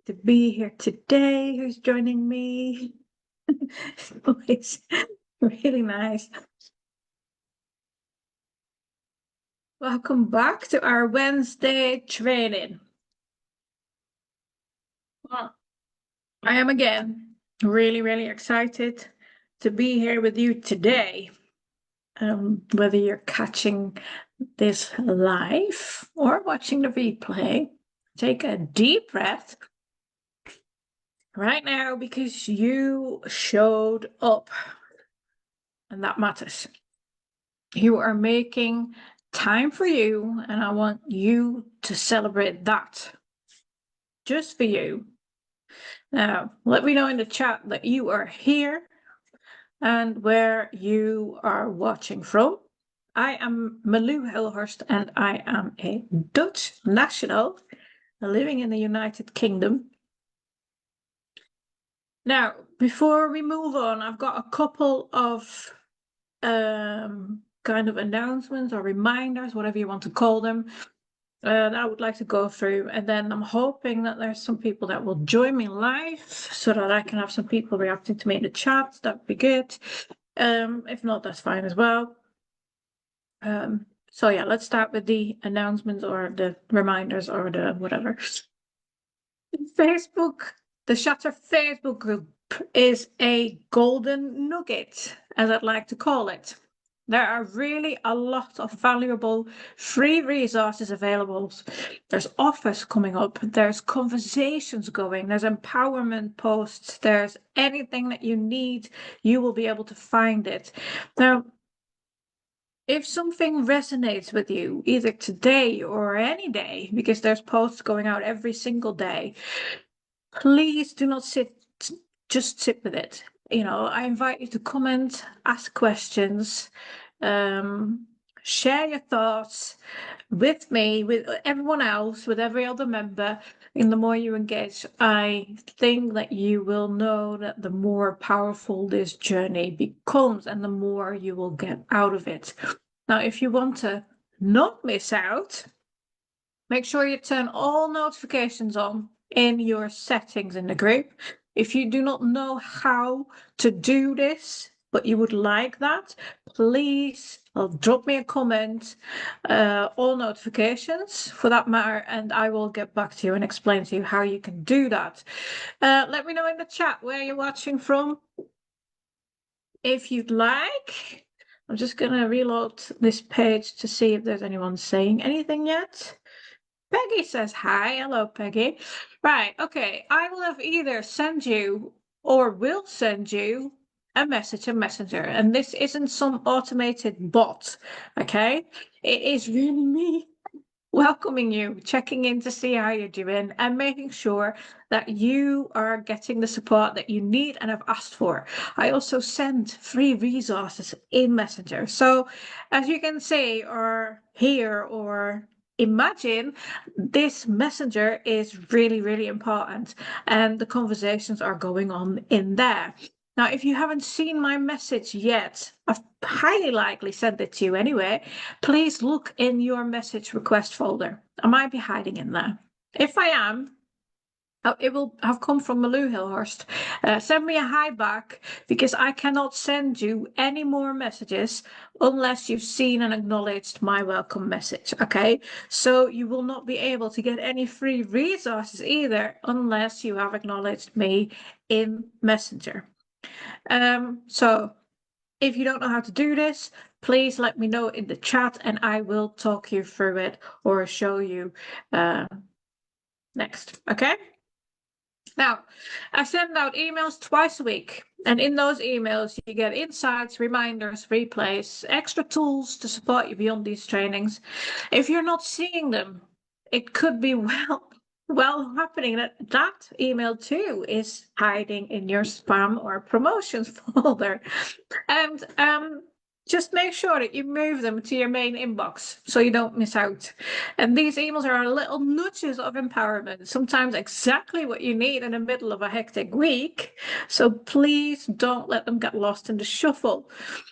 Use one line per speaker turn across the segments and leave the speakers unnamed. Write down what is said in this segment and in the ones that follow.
to be here today. Who's joining me? It's always really nice. Welcome back to our Wednesday training. Well, I am again really excited to be here with you today. Whether you're catching this live or watching the replay, take a deep breath right now because you showed up, and that matters. You are making time for you, and I want you to celebrate that just for you. Now, let me know in the chat that you are here and where you are watching from. I am Malou Hilhorst, and I am a Dutch national living in the United Kingdom. Now, before we move on, I've got a couple of kind of announcements or reminders, whatever you want to call them, that I would like to go through. And then I'm hoping that there's some people that will join me live so that I can have some people reacting to me in the chat. That'd be good. If not, that's fine as well. So yeah, let's start with the announcements or the reminders or the whatever. Facebook, the Shutter Facebook group is a golden nugget, as I'd like to call it. There are really a lot of valuable free resources available. There's offers coming up, there's conversations going, there's empowerment posts, there's anything that you need, you will be able to find it. Now, if something resonates with you, either today or any day, because there's posts going out every single day, please do not just sit with it. You know, I invite you to comment, ask questions, share your thoughts with me, with everyone else, with every other member. And the more you engage, I think that you will know that the more powerful this journey becomes and the more you will get out of it. Now, if you want to not miss out, make sure you turn all notifications on in your settings in the group. If you do not know how to do this, but you would like that, please drop me a comment, all notifications for that matter, and I will get back to you and explain to you how you can do that. Let me know in the chat where you're watching from, if you'd like. I'm just going to reload this page to see if there's anyone saying anything yet. Peggy says hi. Hello, Peggy. Right, okay. I will have either send you or will send you a message in Messenger. And this isn't some automated bot, okay? It is really me welcoming you, checking in to see how you're doing, and making sure that you are getting the support that you need and have asked for. I also send free resources in Messenger. So as you can see or hear or imagine, this Messenger is really important, and the conversations are going on in there. Now, if you haven't seen my message yet, I've highly likely sent it to you anyway. Please look in your message request folder. I might be hiding in there. If I am, it will have come from Malou Hilhorst. Send me a hi back, because I cannot send you any more messages unless you've seen and acknowledged my welcome message, okay? So you will not be able to get any free resources either unless you have acknowledged me in Messenger. So if you don't know how to do this, please let me know in the chat and I will talk you through it or show you next, okay? Now, I send out emails twice a week, and in those emails you get insights, reminders, replays, extra tools to support you beyond these trainings. If you're not seeing them, it could be well happening that email too is hiding in your spam or promotions folder. And just make sure that you move them to your main inbox so you don't miss out. And these emails are little nudges of empowerment, sometimes exactly what you need in the middle of a hectic week. So please don't let them get lost in the shuffle.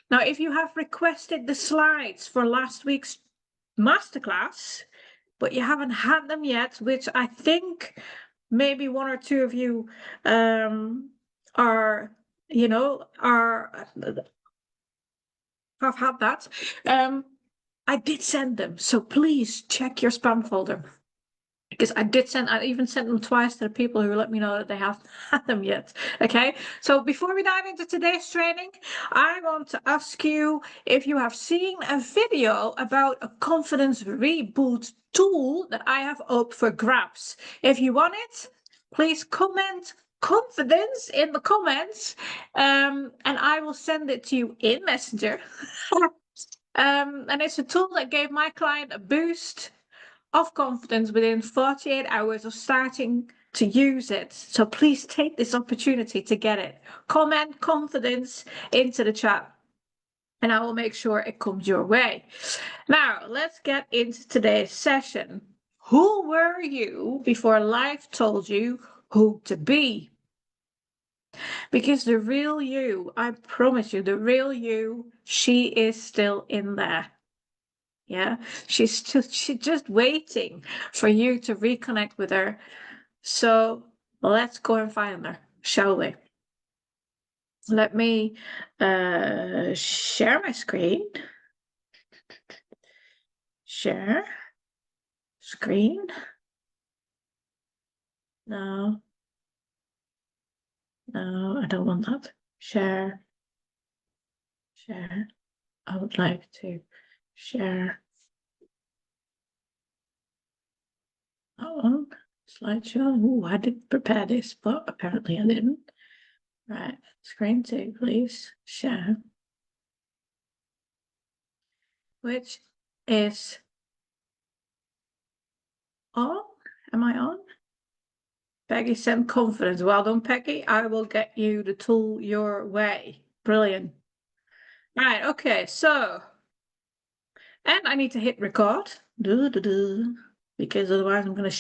Now, if you have requested the slides for last week's masterclass, but you haven't had them yet, which I think maybe one or two of you are, have had that. I did send them, so please check your spam folder. Because I even sent them twice to the people who let me know that they haven't had them yet. Okay, so before we dive into today's training, I want to ask you if you have seen a video about a confidence reboot tool that I have up for grabs. If you want it, please comment confidence in the comments, and I will send it to you in Messenger. And it's a tool that gave my client a boost of confidence within 48 hours of starting to use it. So please take this opportunity to get it. Comment confidence into the chat and I will make sure it comes your way. Now, let's get into today's session. Who were you before life told you who to be? Because the real you, I promise you, the real you, she is still in there. Yeah, she's just waiting for you to reconnect with her. So let's go and find her, shall we? Let me share my screen. Share screen. No, I don't want that. Share. I would like to share. Oh, slideshow. Ooh, I didn't prepare this, but apparently I didn't. Right, screen 2, please. Share. Which is on. Am I on? Peggy sent confidence. Well done, Peggy. I will get you the tool your way. Brilliant. Right, okay, so, and I need to hit record. Because otherwise I'm going to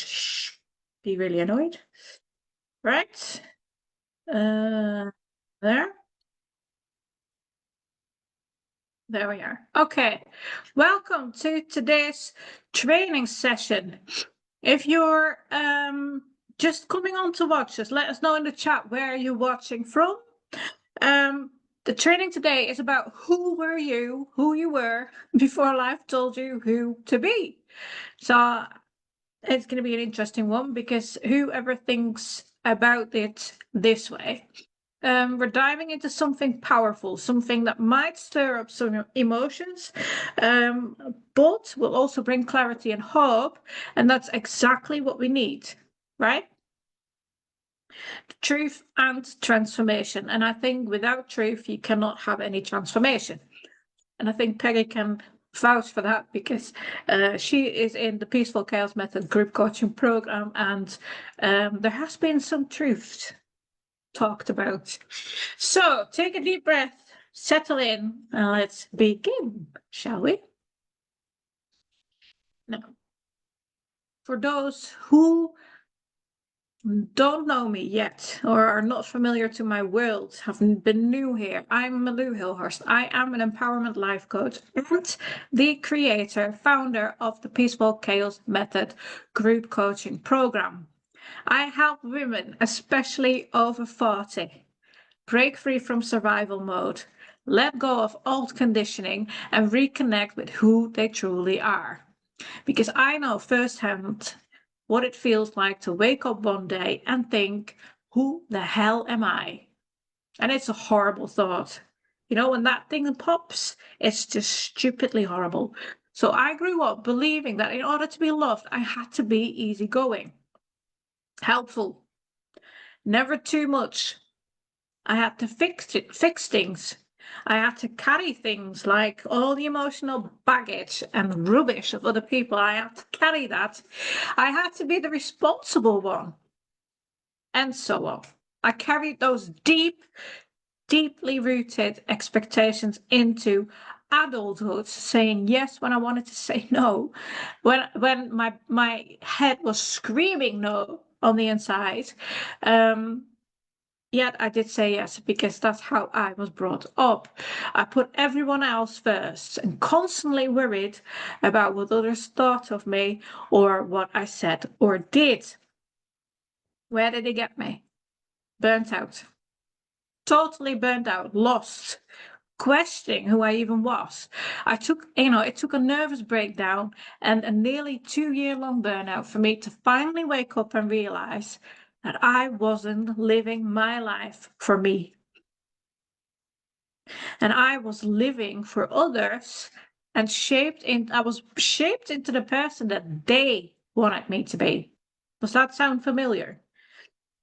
be really annoyed. Right. There. There we are. Okay. Welcome to today's training session. If you're just coming on to watch us, let us know in the chat where you're watching from. The training today is about who you were before life told you who to be. So it's going to be an interesting one because whoever thinks about it this way, we're diving into something powerful, something that might stir up some emotions, but will also bring clarity and hope. And that's exactly what we need, right? Truth and transformation. And I think without truth, you cannot have any transformation. And I think Peggy can vouch for that because she is in the Peaceful Chaos Method group coaching program, and there has been some truth talked about. So take a deep breath, settle in, and let's begin, shall we? Now, for those who don't know me yet or are not familiar to my world, have been new here, I'm Malou Hilhorst. I am an empowerment life coach and the creator, founder of the Peaceful Chaos Method group coaching program. I help women, especially over 40, break free from survival mode, let go of old conditioning, and reconnect with who they truly are. Because I know firsthand what it feels like to wake up one day and think, who the hell am I? And it's a horrible thought. You know, when that thing pops, it's just stupidly horrible. So I grew up believing that in order to be loved, I had to be easygoing, helpful, never too much. I had to fix things. I had to carry things like all the emotional baggage and rubbish of other people. I had to carry that. I had to be the responsible one. And so on. I carried those deeply rooted expectations into adulthood, saying yes when I wanted to say no, when my head was screaming no on the inside. Yet I did say yes because that's how I was brought up. I put everyone else first and constantly worried about what others thought of me or what I said or did. Where did it get me? Burnt out. Totally burnt out, lost, questioning who I even was. It took a nervous breakdown and a nearly 2 year long burnout for me to finally wake up and realize that I wasn't living my life for me. And I was living for others and I was shaped into the person that they wanted me to be. Does that sound familiar?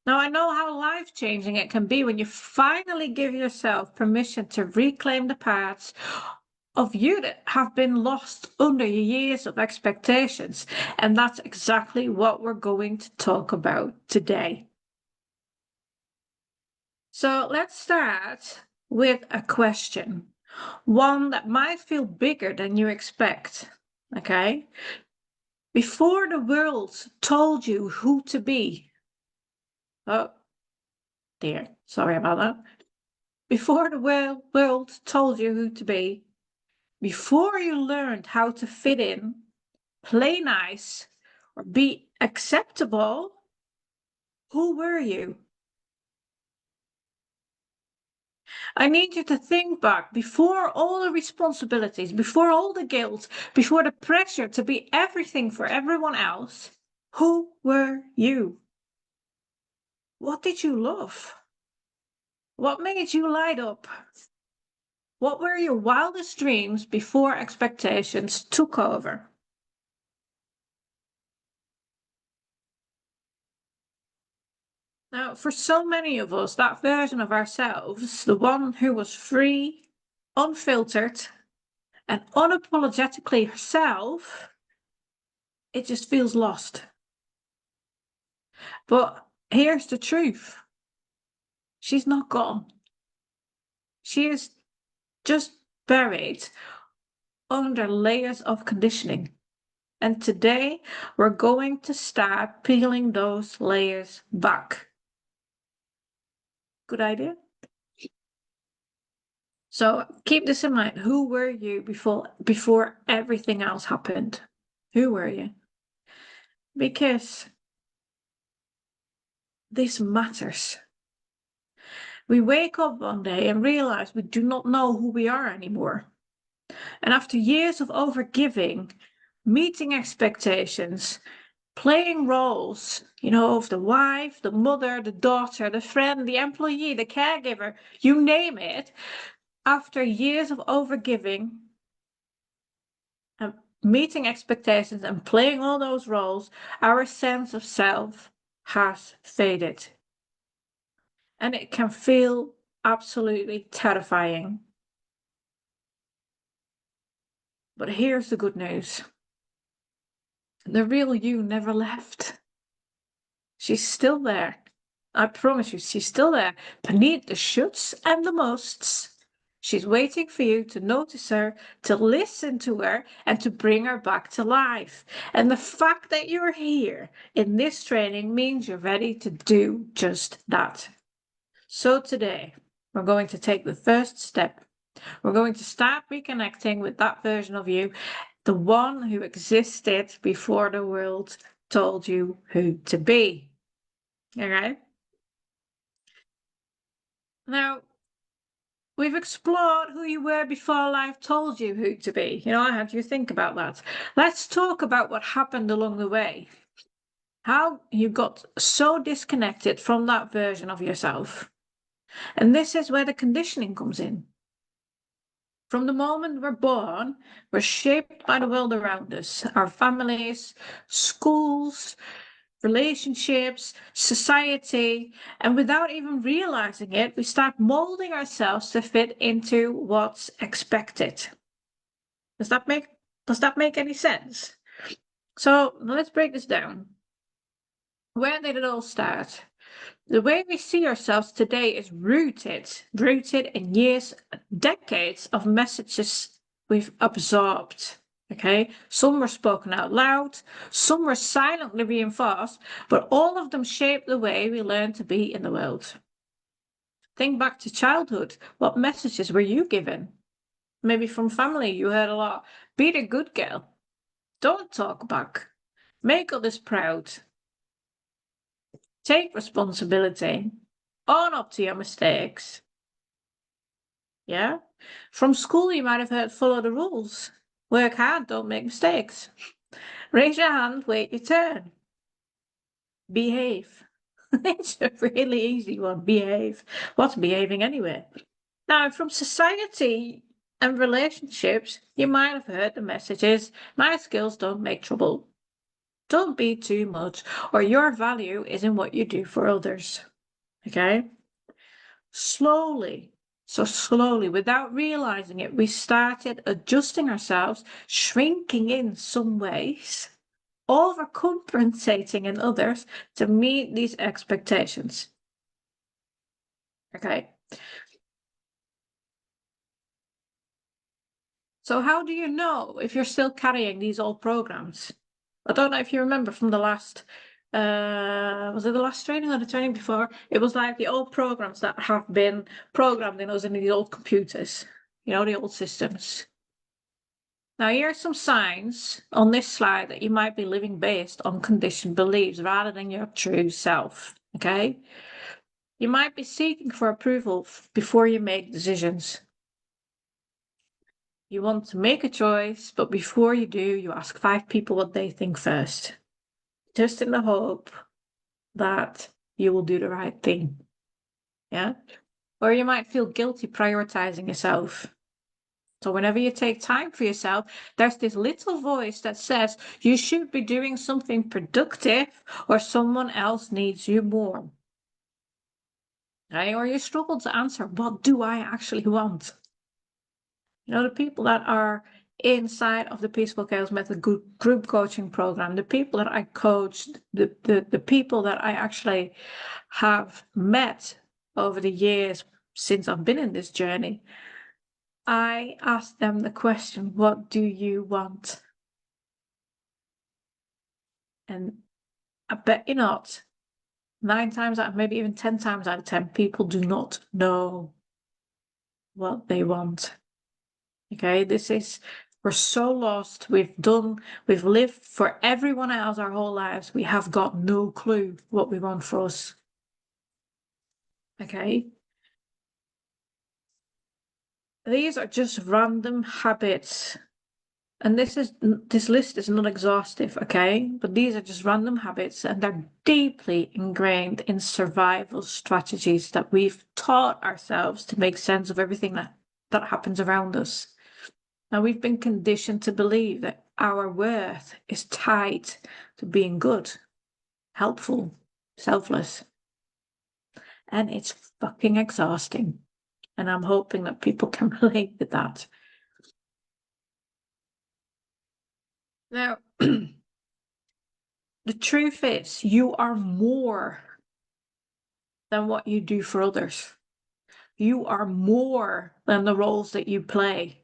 Now, I know how life-changing it can be when you finally give yourself permission to reclaim the parts of you that have been lost under years of expectations. And that's exactly what we're going to talk about today. So let's start with a question, one that might feel bigger than you expect. Okay? Before the world told you who to be, oh dear, sorry about that. Before the world told you who to be, before you learned how to fit in, play nice, or be acceptable, who were you? I need you to think back before all the responsibilities, before all the guilt, before the pressure to be everything for everyone else. Who were you? What did you love? What made you light up? What were your wildest dreams before expectations took over? Now, for so many of us, that version of ourselves, the one who was free, unfiltered, and unapologetically herself, it just feels lost. But here's the truth. She's not gone. She is just buried under layers of conditioning. And today we're going to start peeling those layers back. Good idea? So keep this in mind. Who were you before everything else happened? Who were you? Because this matters. We wake up one day and realize we do not know who we are anymore. And after years of overgiving, meeting expectations, playing roles, of the wife, the mother, the daughter, the friend, the employee, the caregiver, you name it, after years of overgiving, and meeting expectations and playing all those roles, our sense of self has faded. And it can feel absolutely terrifying. But here's the good news. The real you never left. She's still there. I promise you, she's still there, beneath the shoulds and the musts. She's waiting for you to notice her, to listen to her, and to bring her back to life. And the fact that you're here in this training means you're ready to do just that. So today, we're going to take the first step. We're going to start reconnecting with that version of you, the one who existed before the world told you who to be. Okay? Now, we've explored who you were before life told you who to be. I had you think about that. Let's talk about what happened along the way. How you got so disconnected from that version of yourself. And this is where the conditioning comes in. From the moment we're born, we're shaped by the world around us, our families, schools, relationships, society, and without even realizing it, we start molding ourselves to fit into what's expected. Does that make any sense? So let's break this down. Where did it all start? The way we see ourselves today is rooted in years, decades of messages we've absorbed. Okay, some were spoken out loud, some were silently reinforced, but all of them shaped the way we learn to be in the world. Think back to childhood. What messages were you given? Maybe from family you heard a lot. Be the good girl. Don't talk back. Make others proud. Take responsibility. Own up to your mistakes. Yeah? From school, you might have heard follow the rules. Work hard, don't make mistakes. Raise your hand, wait your turn. Behave. It's a really easy one, behave. What's behaving anyway? Now, from society and relationships, you might have heard the messages, my skills don't make trouble. Don't be too much, or your value is in what you do for others. Okay? Slowly, without realizing it, we started adjusting ourselves, shrinking in some ways, overcompensating in others to meet these expectations. Okay. So how do you know if you're still carrying these old programs? I don't know if you remember from the last, was it the last training or the training before? It was like the old programs that have been programmed in us in the old computers, you know, the old systems. Now, here are some signs on this slide that you might be living based on conditioned beliefs rather than your true self, okay? You might be seeking for approval before you make decisions. You want to make a choice, but before you do, you ask 5 people what they think first, just in the hope that you will do the right thing. Yeah? Or you might feel guilty prioritizing yourself. So whenever you take time for yourself, there's this little voice that says you should be doing something productive or someone else needs you more. Right? Or you struggle to answer, what do I actually want? You know, the people that are inside of the Peaceful Chaos Method group coaching program, the people that I coach, the people that I actually have met over the years since I've been in this journey, I ask them the question, what do you want? And I bet you not, 9 times out of maybe even 10 times out of 10, people do not know what they want. Okay, we're so lost. We've lived for everyone else our whole lives. We have got no clue what we want for us. Okay. These are just random habits. And this list is not exhaustive, okay? But these are just random habits and they're deeply ingrained in survival strategies that we've taught ourselves to make sense of everything that happens around us. Now, we've been conditioned to believe that our worth is tied to being good, helpful, selfless. And it's fucking exhausting. And I'm hoping that people can relate with that. Now, the truth is, you are more than what you do for others. You are more than the roles that you play.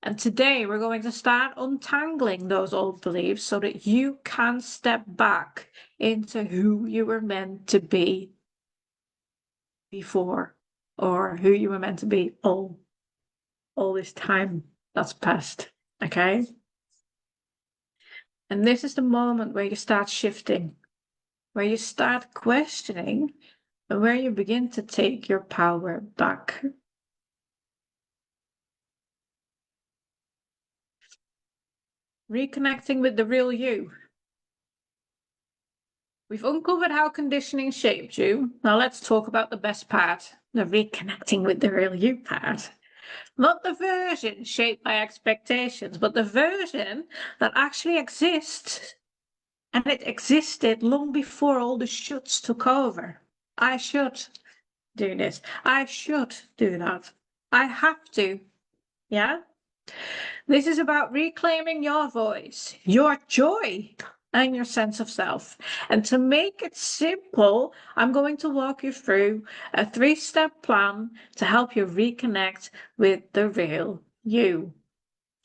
And today we're going to start untangling those old beliefs so that you can step back into who you were meant to be before, or who you were meant to be all this time that's passed. Okay? And this is the moment where you start shifting, where you start questioning, and where you begin to take your power back. Reconnecting with the real you. We've uncovered how conditioning shaped you. Now let's talk about the best part, the reconnecting with the real you part. Not the version shaped by expectations, but the version that actually exists. And it existed long before all the shoulds took over. I should do this. I should do that. I have to. Yeah? This is about reclaiming your voice, your joy, and your sense of self. And to make it simple, I'm going to walk you through a 3-step plan to help you reconnect with the real you.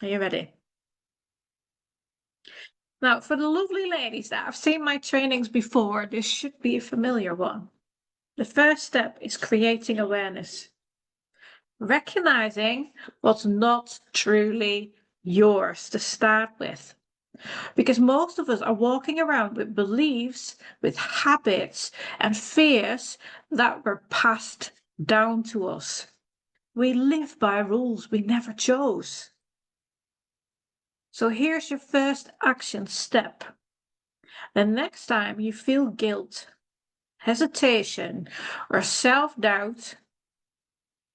Are you ready? Now, for the lovely ladies that have seen my trainings before, this should be a familiar one. The first step is creating awareness. Recognizing what's not truly yours to start with. Because most of us are walking around with beliefs, with habits, and fears that were passed down to us. We live by rules we never chose. So here's your first action step. The next time you feel guilt, hesitation, or self-doubt,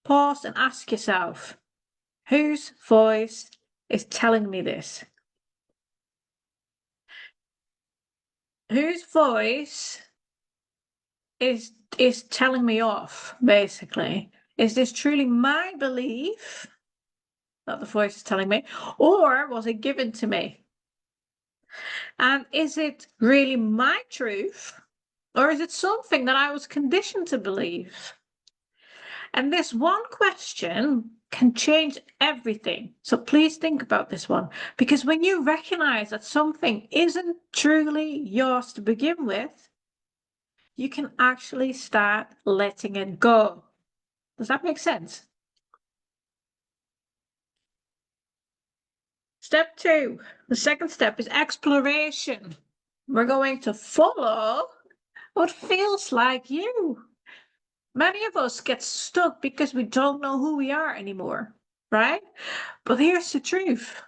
pause and ask yourself, whose voice is telling me this? Whose voice is telling me off, basically? Is this truly my belief that the voice is telling me, or was it given to me? And is it really my truth, or is it something that I was conditioned to believe? And this one question can change everything. So please think about this one, because when you recognize that something isn't truly yours to begin with, you can actually start letting it go. Does that make sense? Step 2, the second step is exploration. We're going to follow what feels like you. Many of us get stuck because we don't know who we are anymore, right? But here's the truth.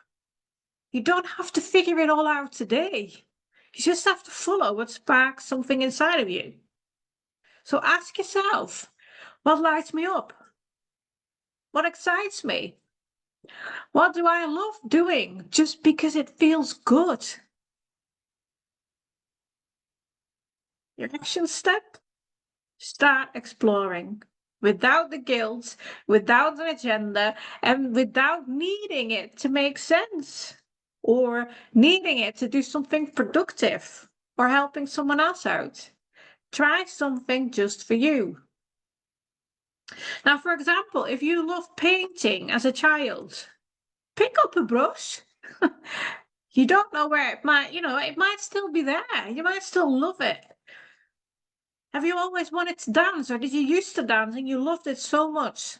You don't have to figure it all out today. You just have to follow what sparks something inside of you. So ask yourself, what lights me up? What excites me? What do I love doing just because it feels good? Your action step? Start exploring without the guilt, without an agenda, and without needing it to make sense or needing it to do something productive or helping someone else out. Try something just for you. Now, for example, if you love painting as a child, pick up a brush. You don't know where it might, it might still be there. You might still love it. Have you always wanted to dance, or did you used to dance and you loved it so much?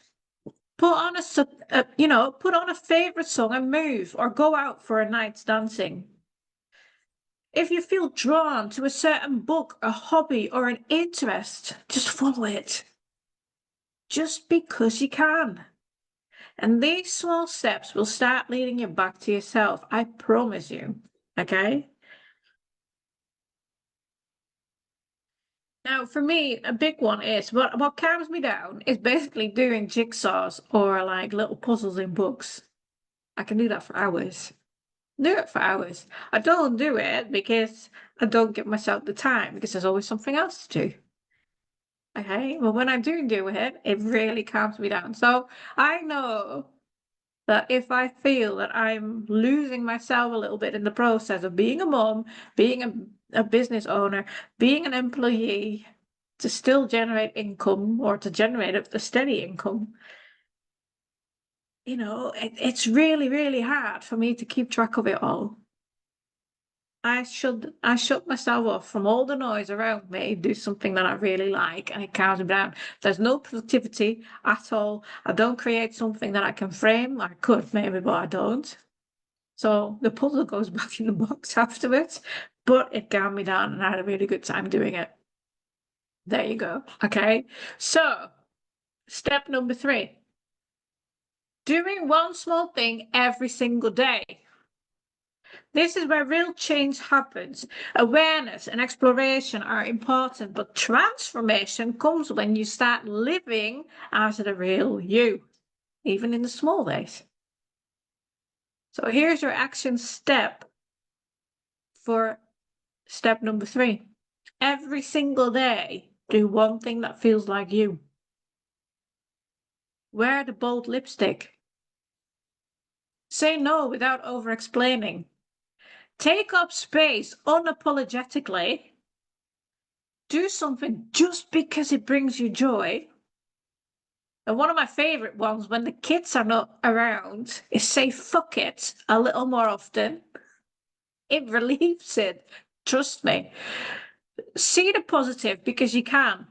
Put on put on a favorite song and move, or go out for a night's dancing. If you feel drawn to a certain book, a hobby, or an interest, just follow it. Just because you can. And these small steps will start leading you back to yourself. I promise you. Okay? Now, for me, a big one is what calms me down is basically doing jigsaws or like little puzzles in books. I can do that for hours. Do it for hours. I don't do it because I don't give myself the time because there's always something else to do. Okay, well, when I do it, it really calms me down. So I know that if I feel that I'm losing myself a little bit in the process of being a mom, being a business owner, being an employee, to still generate income or to generate a steady income, it's really, really hard for me to keep track of it all. I shut myself off from all the noise around me, do something that I really like, and it calms me down. There's no productivity at all. I don't create something that I can frame. I could maybe, but I don't. So the puzzle goes back in the box afterwards, but it calmed me down and I had a really good time doing it. There you go. Okay. So step number 3, doing one small thing every single day. This is where real change happens. Awareness and exploration are important, but transformation comes when you start living as the real you, even in the small ways. So here's your action step for step number 3. Every single day, do one thing that feels like you. Wear the bold lipstick. Say no without over-explaining. Take up space unapologetically. Do something just because it brings you joy. And one of my favorite ones when the kids are not around is say fuck it a little more often. It relieves it. Trust me. See the positive because you can.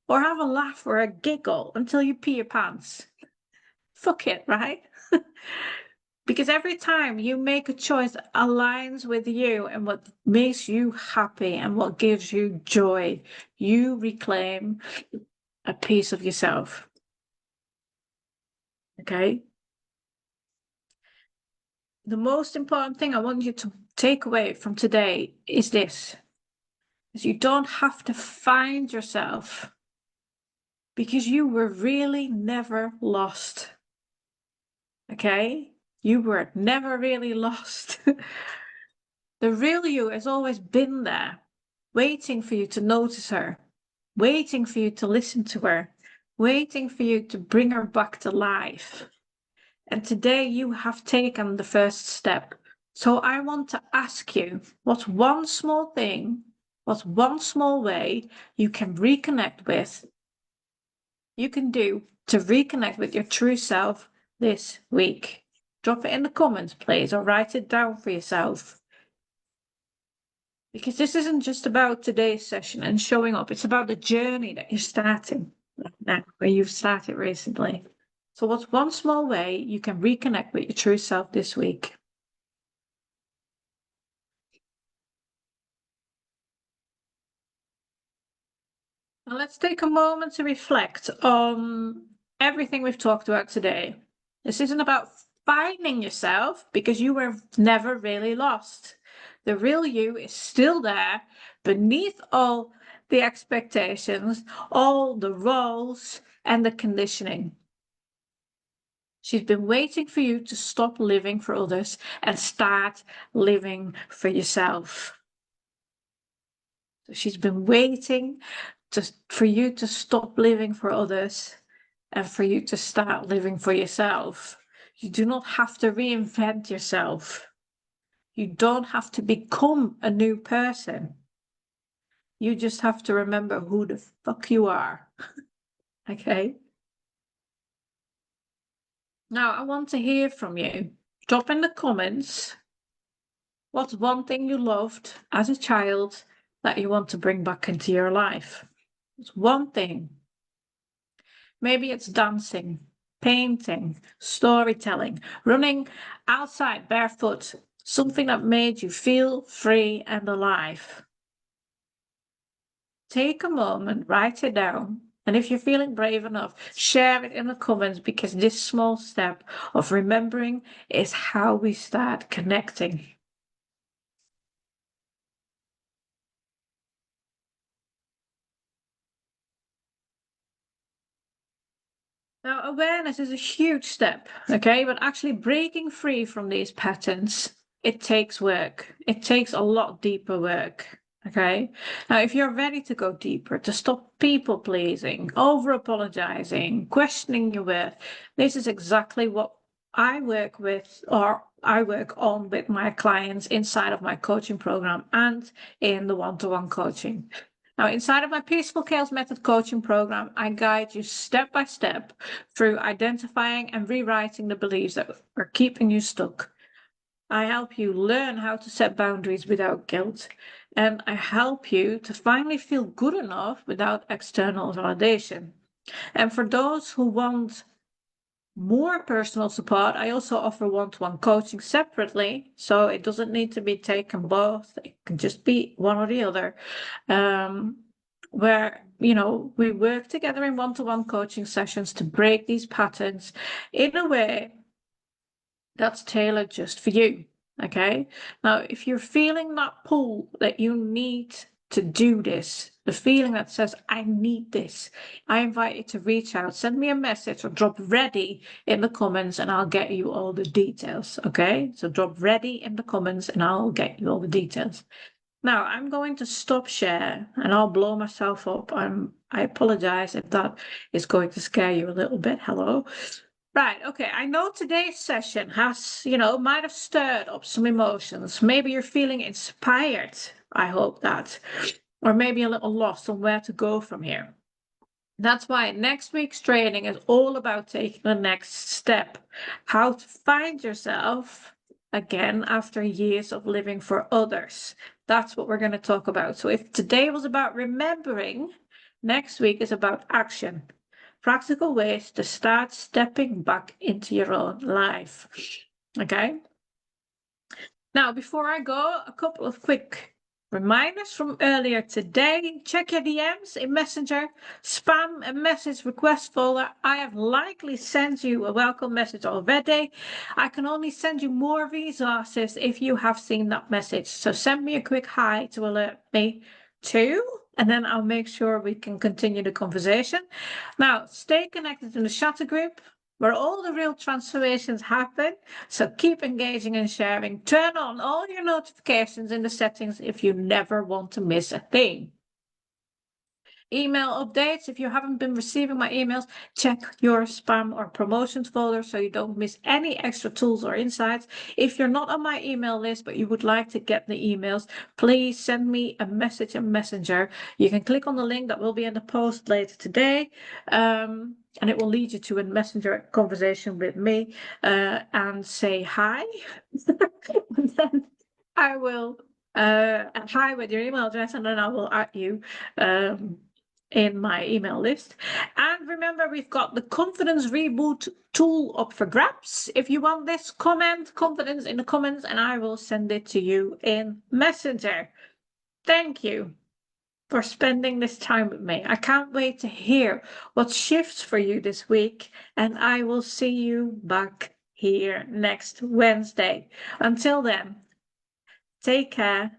Or have a laugh or a giggle until you pee your pants. Fuck it, right? Because every time you make a choice that aligns with you and what makes you happy and what gives you joy, you reclaim a piece of yourself. Okay? The most important thing I want you to take away from today is this. Is you don't have to find yourself because you were really never lost. Okay? You were never really lost. The real you has always been there, waiting for you to notice her, waiting for you to listen to her, waiting for you to bring her back to life. And today you have taken the first step. So I want to ask you, what's one small thing, what's one small way you can reconnect with, you can do to reconnect with your true self this week? Drop it in the comments, please, or write it down for yourself. Because this isn't just about today's session and showing up. It's about the journey that you're starting now, where you've started recently. So what's one small way you can reconnect with your true self this week? Now let's take a moment to reflect on everything we've talked about today. This isn't about finding yourself because you were never really lost. The real you is still there beneath all the expectations, all the roles, and the conditioning. She's been waiting for you to stop living for others and start living for yourself. So she's been waiting for you to stop living for others and for you to start living for yourself. You do not have to reinvent yourself. You don't have to become a new person. You just have to remember who the fuck you are. Okay? Now, I want to hear from you. Drop in the comments what's one thing you loved as a child that you want to bring back into your life. It's one thing. Maybe it's dancing, painting, storytelling, running outside barefoot, something that made you feel free and alive. Take a moment, write it down, and if you're feeling brave enough, share it in the comments because this small step of remembering is how we start connecting. Now, awareness is a huge step, okay? But actually breaking free from these patterns, it takes work. It takes a lot deeper work, okay? Now, if you're ready to go deeper, to stop people pleasing, over apologizing, questioning your worth, this is exactly what I work with, or I work on with my clients inside of my coaching program and in the one-to-one coaching. Now, inside of my Peaceful Chaos Method coaching program, I guide you step by step through identifying and rewriting the beliefs that are keeping you stuck. I help you learn how to set boundaries without guilt, and I help you to finally feel good enough without external validation. And for those who want more personal support, I also offer one-to-one coaching separately, so it doesn't need to be taken both. It can just be one or the other. Where we work together in one-to-one coaching sessions to break these patterns in a way that's tailored just for you. Okay. Now, if you're feeling that pull that you need to do this, the feeling that says, I need this, I invite you to reach out, send me a message or drop ready in the comments and I'll get you all the details. Okay. So drop ready in the comments and I'll get you all the details. Now I'm going to stop share and I'll blow myself up. I apologize if that is going to scare you a little bit. Hello. Right, okay. I know today's session has, might have stirred up some emotions. Maybe you're feeling inspired. I hope that. Or maybe a little lost on where to go from here. That's why next week's training is all about taking the next step. How to find yourself again after years of living for others. That's what we're going to talk about. So if today was about remembering, next week is about action. Practical ways to start stepping back into your own life. Okay. Now, before I go, a couple of quick reminders from earlier today. Check your DMs in Messenger, spam and message request folder. I have likely sent you a welcome message already. I can only send you more resources if you have seen that message. So send me a quick hi to alert me too, and then I'll make sure we can continue the conversation. Now, stay connected in the Shutter group, where all the real transformations happen. So keep engaging and sharing. Turn on all your notifications in the settings if you never want to miss a thing. Email updates. If you haven't been receiving my emails, check your spam or promotions folder so you don't miss any extra tools or insights. If you're not on my email list but you would like to get the emails, please send me a message in Messenger. You can click on the link that will be in the post later today, and it will lead you to a Messenger conversation with me, and say hi. And then I will hi with your email address, and then I will add you in my email list. And remember, we've got the confidence reboot tool up for grabs. If you want this, comment confidence in the comments and I will send it to you in Messenger. Thank you for spending this time with me. I can't wait to hear what shifts for you this week, and I will see you back here next Wednesday. Until then, take care,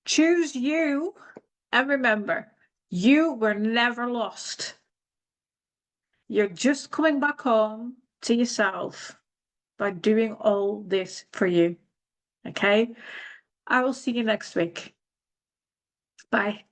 choose you, and remember, you were never lost. You're just coming back home to yourself by doing all this for you. Okay? I will see you next week. Bye.